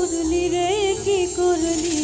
করলি রে কি করলি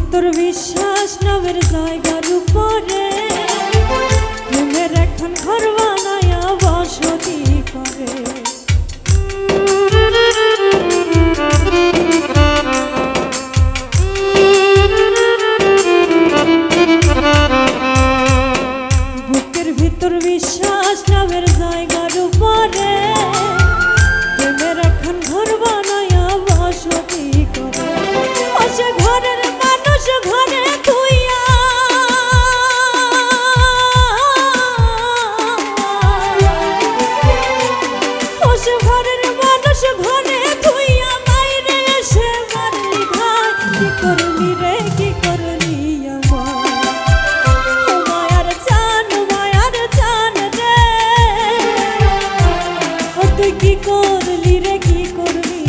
ভিতর বিশ্বাস নামের জায়গার উপরে প্রেমের এখন ঘর বানায়া বসতি করে বুকের ভিতর বিশ্বাস নামের জায়গার উপরে প্রেমের এখন ঘর বানায়া বসতি করে আসে ঘরের ঘরে তুইয়া ওসে ঘরের মানুষ ঘরে তুইয়া বাইরে এসে মারলি ভাই কি করলি রে কি করলি মায়ার চান রে তুই কি করলি রে কি করলি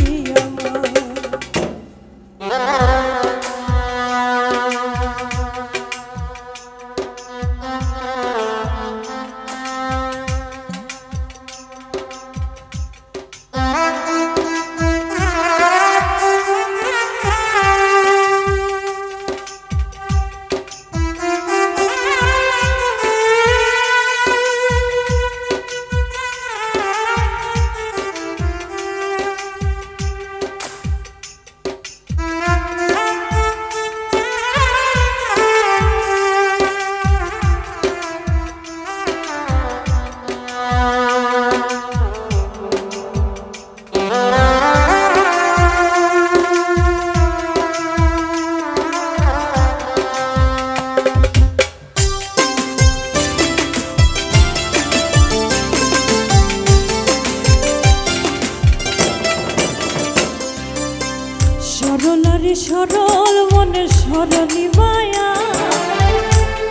সরলারে সরল মনে সরলি মায়া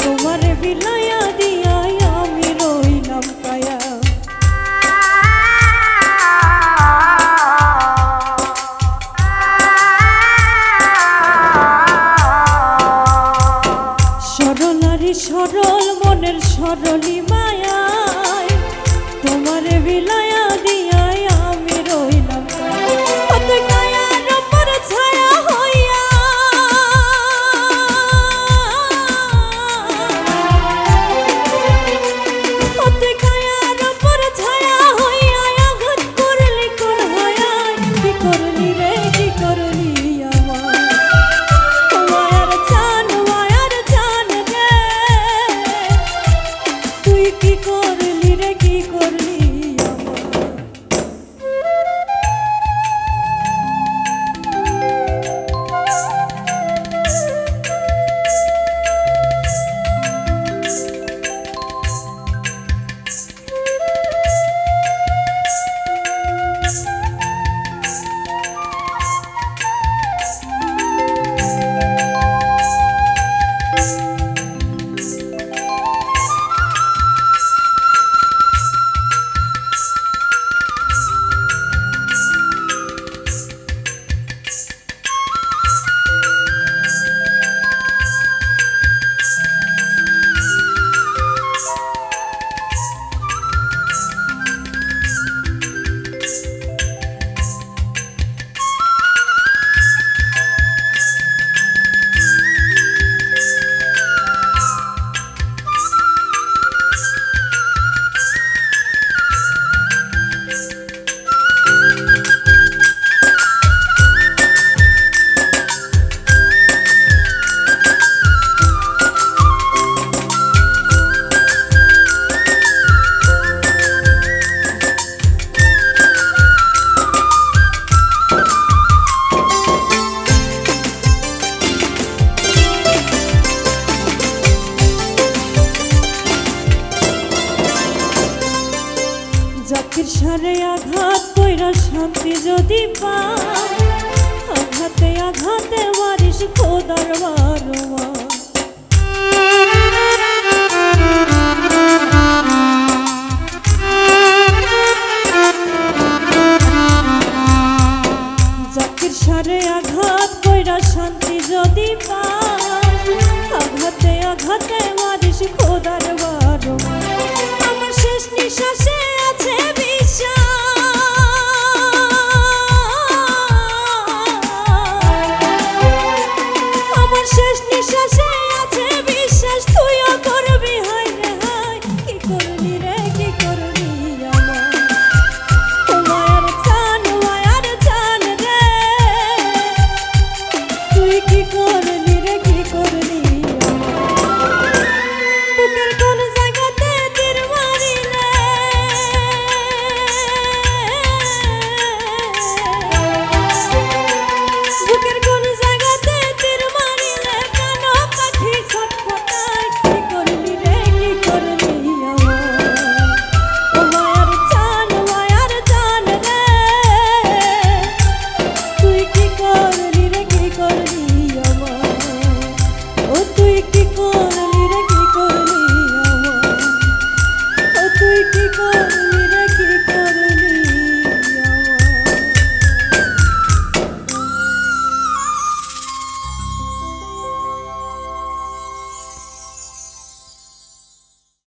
তোমারে বিলায়া দিয়া আমি রইলাম কায়া সরলারে সরল মনের সরলি মায়া তোমারে বিলায়া দিয়া আমি রইলাম কায়া ছায়া হইয়া তুই শান্তি যদি পাই, আঘাতে আঘাতে মারিস খোদার বারবার। জাকির সারে আঘাত কইরা শান্তি যদি পাই, আঘাতে আঘাতে মারিস খোদার বারবার। আমার শেষ নিঃশ্বাসে আছে শেষ নিঃশ্বাসে আছে বিশ্বাস, তুইও করবি হায় রে হায়। কি করলি রে কি করলি আমার, ও মায়ার চান রে, তুই কি করলি রে কি করলি আমার। বুকের কোন জায়গাতে তীর মারিলে, বুকের কোন জায়গাতে তীর মারিলে কেন পাখি ছটফটায়। কি করলি রে কি করলি আমার, ও মায়ার চান রে, তুই কি করলি রে কি করলি আমার, ও তুই কি